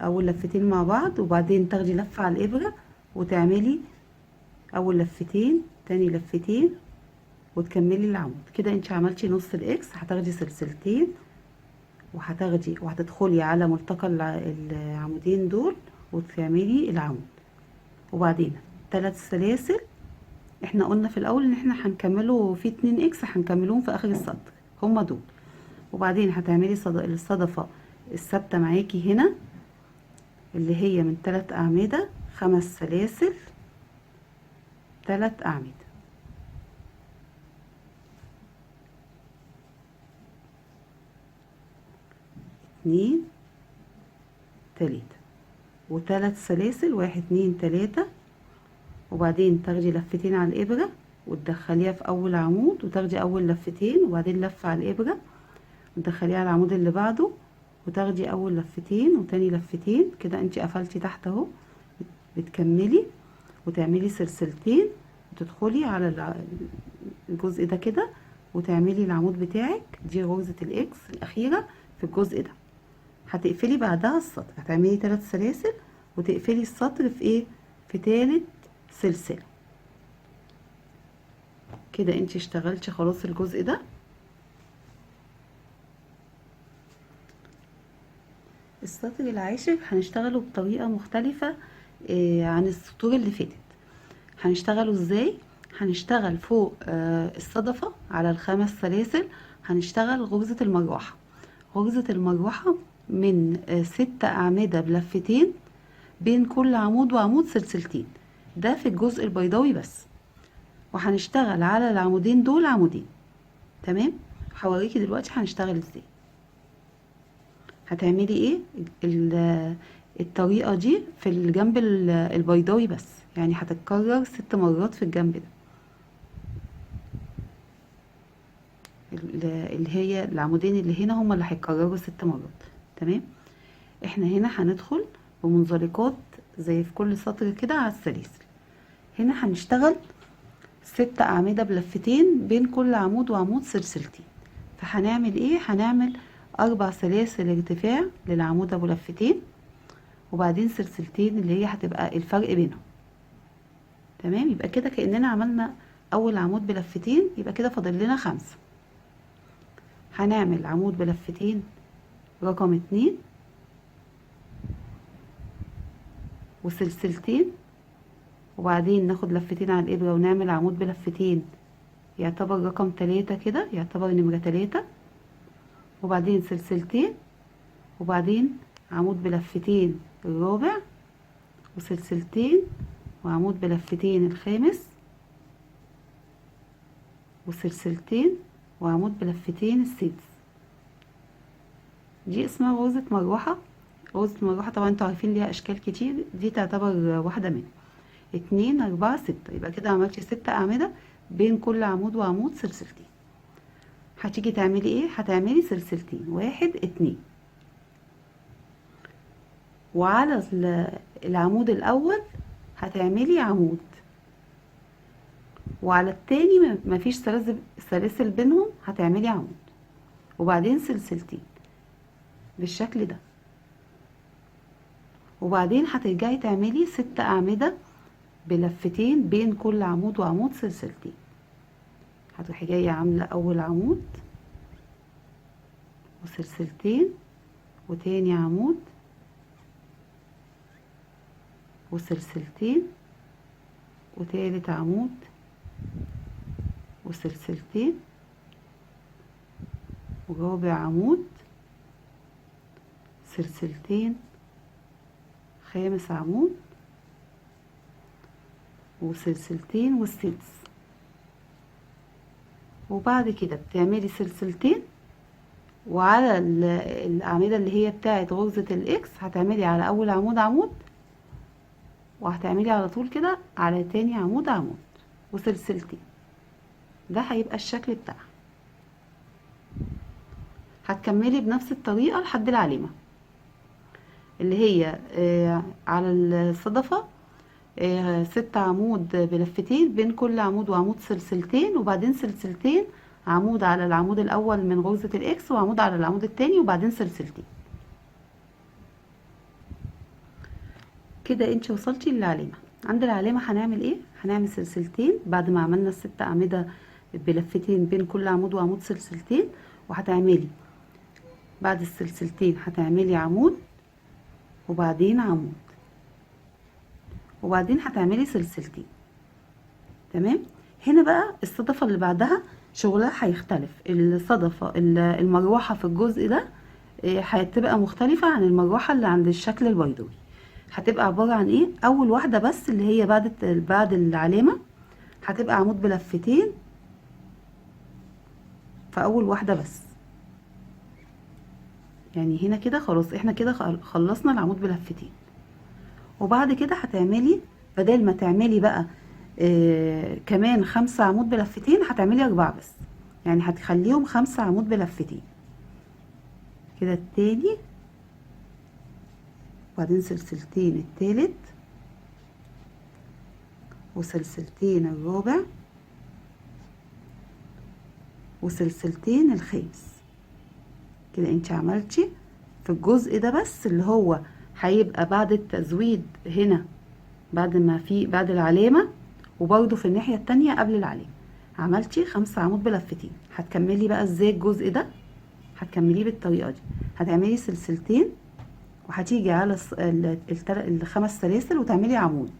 اول لفتين مع بعض، وبعدين تاخدي لفة على الابرة وتعملي اول لفتين، تاني لفتين، وتكملي العمود. كده انت عملتي نص الاكس، هتاخدي سلسلتين وهتدخلي على ملتقى العمودين دول وتعملي العمود، وبعدين 3 سلاسل. احنا قلنا في الاول ان احنا هنكمله في 2 اكس هنكملهم في اخر السطر، هما دول. وبعدين هتعملي الصدفة الثابتة معاكي هنا اللي هي من 3 أعمدة، 5 سلاسل، 3 أعمدة، 2 3، و3 سلاسل، 1 2 3، وبعدين تاخدي لفتين على الإبرة وتدخليها في أول عمود، وتاخدي أول لفتين وبعدين لفة على الإبرة وتدخليها على العمود اللي بعده، وتاخدي أول لفتين وتاني لفتين. كده انتي قفلتي تحت اهو، بتكملي وتعملي سلسلتين وتدخلي على الجزء ده كده وتعملي العمود بتاعك. دي غرزة الاكس الأخيرة في الجزء ده. هتقفلي بعدها السطر، هتعملي 3 سلاسل وتقفلي السطر في ايه، في تالت سلسلة. كده انت اشتغلتي خلاص الجزء ده. السطر العاشر هنشتغله بطريقة مختلفة عن السطور اللي فاتت. هنشتغله ازاي؟ هنشتغل فوق الصدفة على الخمس سلاسل هنشتغل غرزة المروحة. غرزة المروحة من 6 أعمدة بلفتين بين كل عمود وعمود سلسلتين، ده في الجزء البيضاوي بس. وهنشتغل على العمودين دول عمودين. تمام، هوريكي دلوقتي هنشتغل ازاي. هتعملي ايه الطريقة دي في الجنب البيضاوي بس، يعني هتتكرر 6 مرات في الجنب ده، اللي هي العمودين اللي هنا هما اللي هيتكرروا 6 مرات. تمام، احنا هنا هندخل بمنزلقات زي في كل سطر كده على السلاسل. هنا هنشتغل 6 أعمدة بلفتين بين كل عمود وعمود سلسلتين. فهنعمل ايه؟ هنعمل 4 سلاسل ارتفاع للعمود ابو لفتين، وبعدين سلسلتين اللي هي هتبقى الفرق بينهم. تمام، يبقى كده كأننا عملنا اول عمود بلفتين، يبقى كده فاضل لنا 5. هنعمل عمود بلفتين رقم 2 وسلسلتين، وبعدين ناخد لفتين على الابرة ونعمل عمود بلفتين يعتبر رقم 3 كده، يعتبر نمرة 3، وبعدين سلسلتين، وبعدين عمود بلفتين الرابع وسلسلتين وعمود بلفتين الخامس وسلسلتين وعمود بلفتين السادس. دي اسمها غرزة مروحة. غرزة المروحة طبعا انتوا عارفين ليها اشكال كتير، دي تعتبر واحدة منها. 2 4 6، يبقى كده عملتي 6 أعمدة بين كل عمود وعمود سلسلتين. هتيجي تعملي ايه؟ هتعملي سلسلتين، 1 2، وعلى العمود الاول هتعملي عمود، وعلى التاني مفيش سلاسل بينهم هتعملي عمود، وبعدين سلسلتين بالشكل ده، وبعدين هترجعي تعملي 6 أعمدة بلفتين بين كل عمود وعمود سلسلتين. هتروحي جاية عاملة أول عمود وسلسلتين وتاني عمود وسلسلتين وتالت عمود وسلسلتين ورابع عمود سلسلتين خامس عمود وسلسلتين والسادس. وبعد كده بتعملي سلسلتين، وعلى الأعمدة اللي هي بتاعت غرزة الإكس هتعملي على أول عمود عمود، وهتعملي على طول كده على تاني عمود عمود وسلسلتين. ده هيبقى الشكل بتاعها. هتكملي بنفس الطريقة لحد العلامة اللي هي على الصدفة 6 عمود بلفتين بين كل عمود وعمود سلسلتين، وبعدين سلسلتين، عمود على العمود الأول من غرزة الإكس وعمود على العمود التاني وبعدين سلسلتين. كده انت وصلتي للعلامة. عند العلامة هنعمل ايه؟ هنعمل سلسلتين بعد ما عملنا ال6 أعمدة بلفتين بين كل عمود وعمود سلسلتين، وهتعملي بعد السلسلتين هتعملي عمود وبعدين عمود وبعدين هتعملي سلسلتين. تمام، هنا بقى الصدفة اللي بعدها شغلها هيختلف. الصدفة المروحة في الجزء ده هتبقى مختلفة عن المروحة اللي عند الشكل البيضاوي. هتبقى عبارة عن ايه؟ اول واحدة بس اللي هي بعد العلامة هتبقى عمود بلفتين في اول واحدة بس. يعني هنا كده خلاص احنا كده خلصنا العمود بلفتين. وبعد كده هتعملي بدل ما تعملي بقى كمان 5 عمود بلفتين هتعملي 4 بس، يعني هتخليهم 5 عمود بلفتين كده التاني، وبعدين سلسلتين التالت وسلسلتين الرابع وسلسلتين الخامس. كده انت عملتي في الجزء ده بس اللي هو هيبقى بعد التزويد هنا، بعد العلامة، وبرده في الناحية التانية قبل العلامة عملتي 5 عمود بلفتين. هتكملي بقى ازاي الجزء ده؟ هتكمليه بالطريقة دي، هتعملي سلسلتين وهتيجي على الخمس سلاسل وتعملي عمود.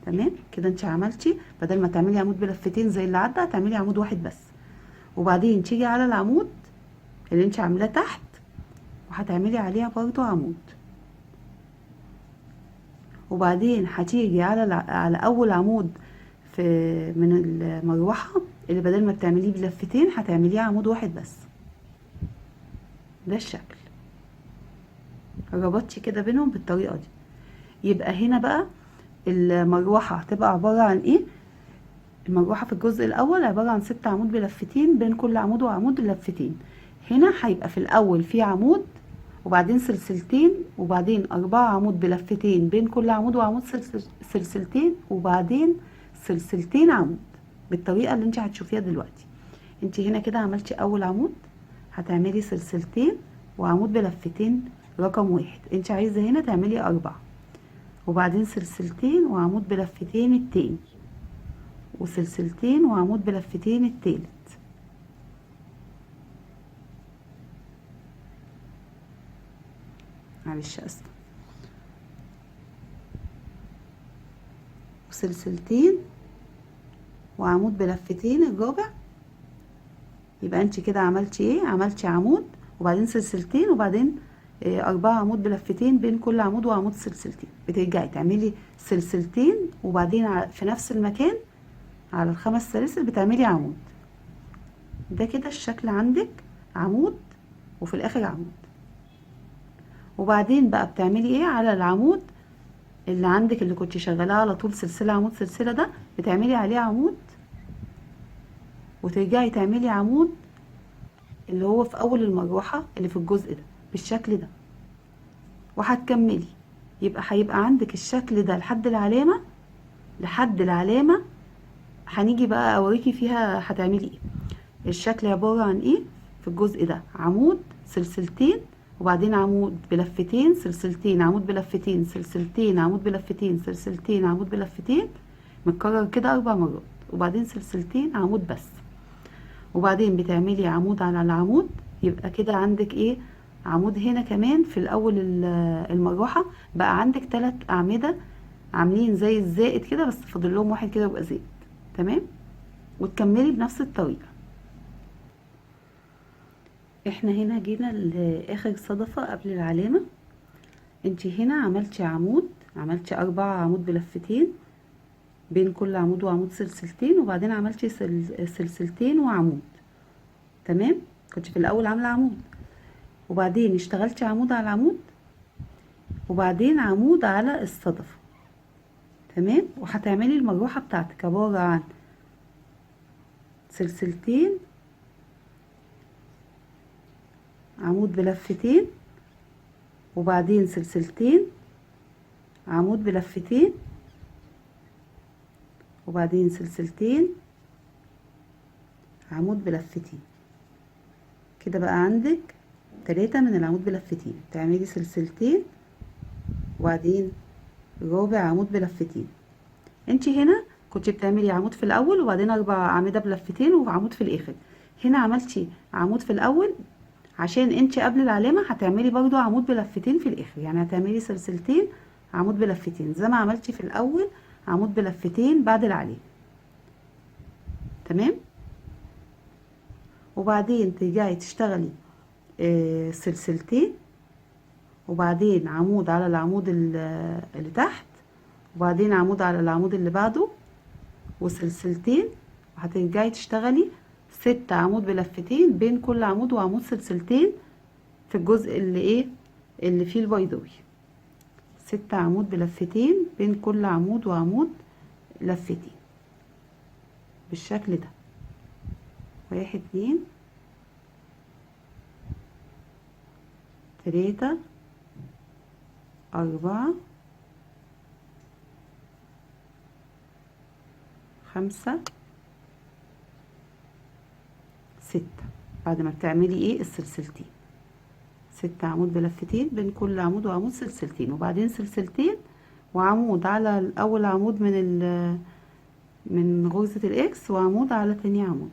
تمام كده انت عملتي، بدل ما تعملي عمود بلفتين زي اللي عدى هتعملي عمود واحد بس، وبعدين تيجي على العمود اللي انت عاملاه تحت وهتعملي عليها برضو عمود، وبعدين هتيجي على اول عمود من المروحة اللي بدل ما بتعمليه بلفتين هتعمليه عمود واحد بس. ده الشكل، ربطتي كده بينهم بالطريقة دي. يبقى هنا بقى المروحة هتبقى عبارة عن ايه؟ المروحة في الجزء الاول عبارة عن 6 عمود بلفتين، بين كل عمود وعمود لفتين. هنا هيبقى في الاول في عمود وبعدين سلسلتين وبعدين 4 عمود بلفتين، بين كل عمود وعمود سلسلتين وبعدين سلسلتين عمود، بالطريقة اللي انت هتشوفيها دلوقتي. انت هنا كده عملتي اول عمود، هتعملي سلسلتين وعمود بلفتين رقم 1. انت عايزة هنا تعملي 4، وبعدين سلسلتين وعمود بلفتين التاني، وسلسلتين وعمود بلفتين التالت. معلش اسفة، وسلسلتين وعمود بلفتين الرابع. يبقى انت كده عملتي ايه؟ عملتي عمود وبعدين سلسلتين وبعدين 4 عمود بلفتين، بين كل عمود وعمود سلسلتين. بترجعي تعملي سلسلتين وبعدين في نفس المكان على الخمس سلاسل بتعملي عمود. ده كده الشكل عندك، عمود وفي الاخر عمود. وبعدين بقى بتعملي ايه على العمود اللي عندك اللي كنت شغالاه على طول سلسله عمود سلسله، ده بتعملي عليه عمود وترجعي تعملي عمود اللي هو في اول المروحه اللي في الجزء ده بالشكل ده، وهتكملي. هيبقى عندك الشكل ده لحد العلامه. لحد العلامه هنيجي بقى اوريكي فيها هتعملي ايه. الشكل عباره عن ايه؟ في الجزء ده عمود سلسلتين وبعدين عمود بلفتين سلسلتين عمود بلفتين سلسلتين عمود بلفتين سلسلتين عمود بلفتين، متكرر كده 4 مرات، وبعدين سلسلتين عمود بس، وبعدين بتعملي عمود على العمود. يبقى كده عندك ايه؟ عمود هنا كمان في الاول المروحه بقى عندك 3 اعمده عاملين زي الزائد كده، بس فاضل لهم واحد كده يبقى زائد. تمام، وتكملي بنفس الطريقه. احنا هنا جينا لاخر صدفه قبل العلامه. انتي هنا عملتي عمود، عملتي 4 عمود بلفتين، بين كل عمود وعمود سلسلتين، وبعدين عملتي سلسلتين وعمود. تمام، كنت في الاول عامله عمود وبعدين اشتغلتي عمود على العمود وبعدين عمود على الصدفه. تمام، وهتعملي المروحه بتاعتك عباره عن سلسلتين عمود بلفتين وبعدين سلسلتين عمود بلفتين وبعدين سلسلتين عمود بلفتين. كده بقى عندك 3 من العمود بلفتين. تعملي سلسلتين وبعدين رابع عمود بلفتين. انتي هنا كنت بتعملي عمود في الاول وبعدين 4 اعمده بلفتين وعمود في الاخر. هنا عملتي عمود في الاول عشان انتي قبل العلامه هتعملي برضو عمود بلفتين في الاخر، يعني هتعملي سلسلتين عمود بلفتين زي ما عملتي في الاول عمود بلفتين بعد العلامه. تمام، وبعدين ترجعي تشتغلي سلسلتين وبعدين عمود على العمود اللي تحت وبعدين عمود على العمود اللي بعده وسلسلتين، وهترجعي تشتغلي 6 عمود بلفتين، بين كل عمود وعمود سلسلتين في الجزء اللي ايه اللي فيه البيضاوي. 6 عمود بلفتين بين كل عمود وعمود لفتين بالشكل ده. 1 2 3 4 5 6. بعد ما بتعملي ايه السلسلتين، 6 عمود بلفتين بين كل عمود وعمود سلسلتين، وبعدين سلسلتين وعمود على اول عمود من غرزة الاكس، وعمود على تاني عمود.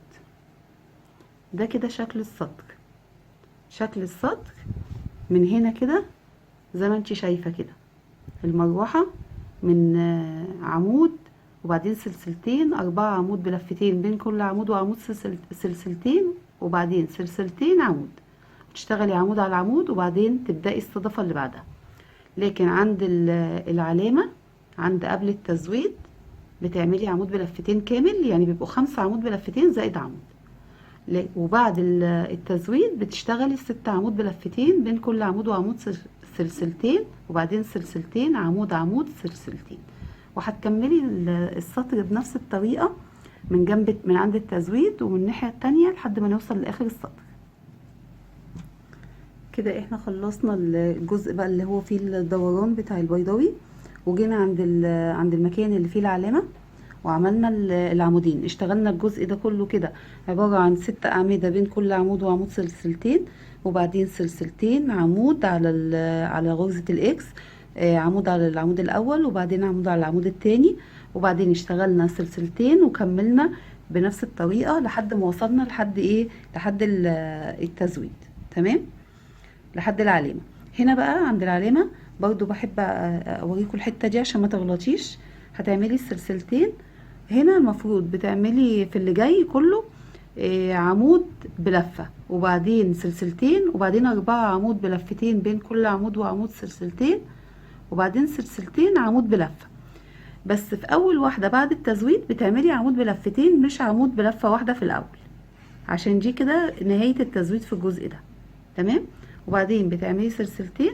ده كده شكل السطر. شكل السطر من هنا كده زي ما انت شايفة كده، المروحة من عمود وبعدين سلسلتين، 4 عمود بلفتين بين كل عمود وعمود سلسلتين، وبعدين سلسلتين عمود، تشتغلي عمود على عمود وبعدين تبدأي الصدفة اللي بعدها. لكن عند العلامة، عند قبل التزويد، بتعملي عمود بلفتين كامل، يعني بيبقوا 5 عمود بلفتين زائد عمود. وبعد التزويد بتشتغلي 6 عمود بلفتين بين كل عمود وعمود سلسلتين، وبعدين سلسلتين عمود عمود سلسلتين، وهتكملي السطر بنفس الطريقة من جنب، من عند التزويد ومن الناحية التانية لحد ما نوصل لآخر السطر. كده احنا خلصنا الجزء بقى اللي هو فيه الدوران بتاع البيضاوي، وجينا عند المكان اللي فيه العلامة وعملنا العمودين. اشتغلنا الجزء ده كله كده عبارة عن 6 أعمدة بين كل عمود وعمود سلسلتين، وبعدين سلسلتين عمود على غرزة الاكس، عمود على العمود الاول وبعدين عمود على العمود التاني، وبعدين اشتغلنا سلسلتين وكملنا بنفس الطريقة لحد ما وصلنا لحد ايه، لحد التزويد. تمام، لحد العلامة. هنا بقى عند العلامة برضو بحب اوريكم الحتة دي عشان ما تغلطيش. هتعملي السلسلتين هنا، المفروض بتعملي في اللي جاي كله عمود بلفة وبعدين سلسلتين، وبعدين 4 عمود بلفتين بين كل عمود وعمود سلسلتين، وبعدين سلسلتين عمود بلفة. بس في اول واحدة بعد التزويد بتعملي عمود بلفتين، مش عمود بلفة واحدة في الاول، عشان دي كده نهاية التزويد في الجزء ده. تمام، وبعدين بتعملي سلسلتين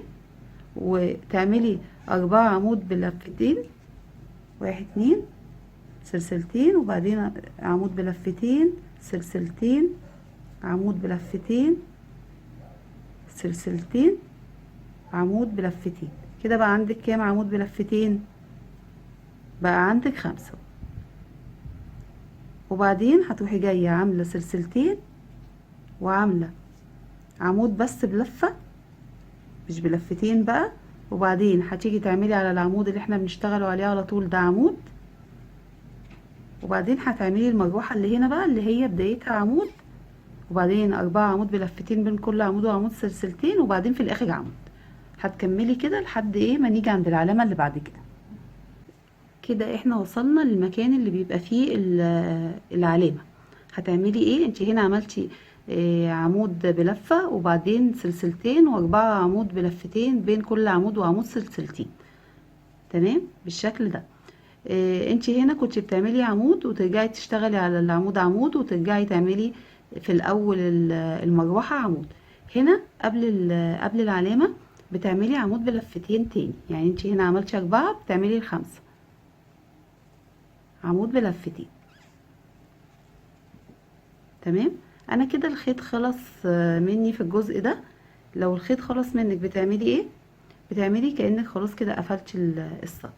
وتعملي 4 عمود بلفتين، 1 2 سلسلتين، وبعدين عمود بلفتين، سلسلتين عمود بلفتين، سلسلتين عمود بلفتين. كده بقى عندك كام عمود بلفتين؟ بقى عندك 5. وبعدين هتروحي جاية عاملة سلسلتين وعاملة عمود بس بلفة، مش بلفتين بقى، وبعدين هتيجي تعملي على العمود اللي احنا بنشتغلوا عليه على طول ده عمود، وبعدين هتعملي المروحة اللي هنا بقى اللي هي بدايتها عمود، وبعدين 4 عمود بلفتين بين كل عمود وعمود سلسلتين، وبعدين في الاخر عمود. هتكملي كده لحد ايه ما نيجي عند العلامة اللي بعد كده. كده احنا وصلنا للمكان اللي بيبقى فيه العلامة. هتعملي ايه؟ انت هنا عملتي عمود بلفة وبعدين سلسلتين و4 عمود بلفتين بين كل عمود وعمود سلسلتين. تمام بالشكل ده. انت هنا كنت بتعملي عمود وترجعي تشتغلي على العمود عمود، وترجعي تعملي في الاول المروحة عمود. هنا قبل العلامة بتعملي عمود بلفتين تاني، يعني انت هنا عملتي 4 بتعملي 5 عمود بلفتين. تمام، انا كده الخيط خلص مني في الجزء ده. لو الخيط خلص منك بتعملي ايه؟ بتعملي كأنك خلاص كده قفلتي السطر.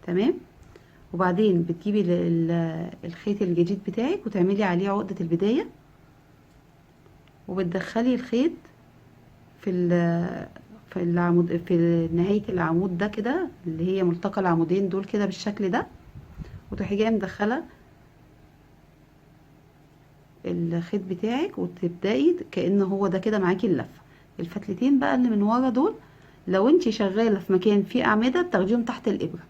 تمام، وبعدين بتجيبي الخيط الجديد بتاعك وتعملي عليه عقدة البداية، وبتدخلي الخيط في العمود، في نهاية العمود ده كده اللي هي ملتقى العمودين دول كده بالشكل ده، وتروحي جايه مدخله الخيط بتاعك وتبداي كأن هو ده كده معاكي اللفه. الفتلتين بقى اللي من ورا دول لو انت شغاله في مكان فيه اعمده بتاخديهم تحت الابره،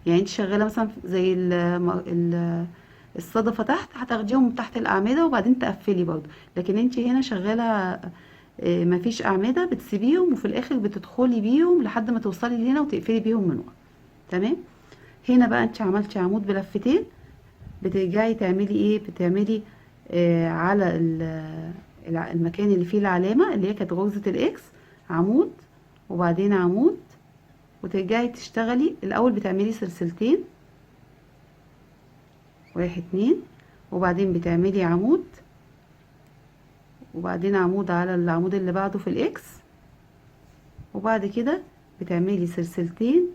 يعني انت شغاله مثلا زي الصدفه تحت، هتاخديهم تحت الاعمده وبعدين تقفلي برضه. لكن انت هنا شغاله مفيش اعمده، بتسيبيهم وفي الاخر بتدخلي بيهم لحد ما توصلي لهنا وتقفلي بيهم من ورا. تمام، هنا بقى انت عملتي عمود بلفتين، بترجعي تعملي ايه؟ بتعملي على المكان اللي فيه العلامة اللي هي كانت غرزة الاكس عمود وبعدين عمود، وترجعي تشتغلي الاول بتعملي سلسلتين 1 2، وبعدين بتعملي عمود وبعدين عمود على العمود اللي بعده في الاكس، وبعد كده بتعملي سلسلتين.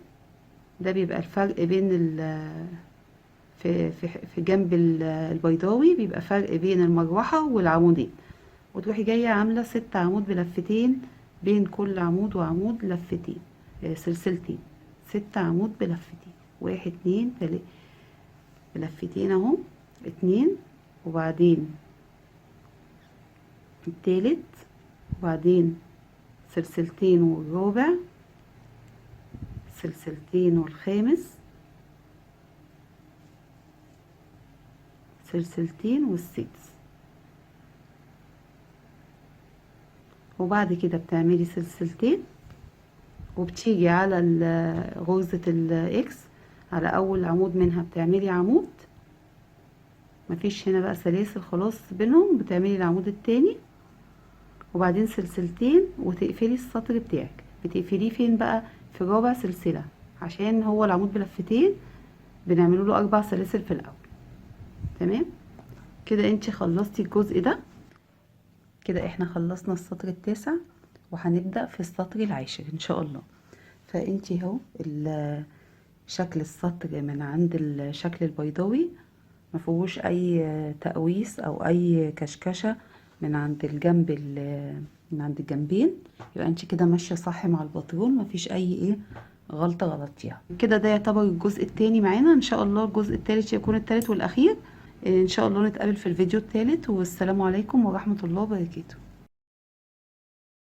ده بيبقى الفرق بين في جنب البيضاوي، بيبقى فرق بين المروحة والعمودين، وتروحي جايه عامله 6 عمود بلفتين، بين كل عمود وعمود لفتين، سلسلتين، 6 عمود بلفتين، 1 2 3 بلفتين اهو، 2 وبعدين التالت، وبعدين سلسلتين والرابع، سلسلتين والخامس، سلسلتين والسادس. وبعد كده بتعملي سلسلتين وبتيجي على غرزة الاكس، على اول عمود منها بتعملي عمود، مفيش هنا بقى سلاسل خلاص بينهم، بتعملي العمود التاني وبعدين سلسلتين وتقفلي السطر بتاعك. بتقفليه فين بقى؟ في رابع سلسلة، عشان هو العمود بلفتين بنعمله له 4 سلاسل في الاول. تمام كده انتي خلصتي الجزء ده. كده احنا خلصنا السطر التاسع وهنبدأ في السطر العاشر ان شاء الله. فانتي اهو شكل السطر من عند الشكل البيضاوي مفيهوش اي تقويس او اي كشكشة من عند الجنب، من عند الجنبين، يبقى انت كده ماشيه صح مع الباترون، مفيش اي غلطه غلطتيها كده. ده يعتبر الجزء التاني معانا. ان شاء الله الجزء التالت يكون التالت والاخير ان شاء الله. نتقابل في الفيديو التالت، والسلام عليكم ورحمه الله وبركاته.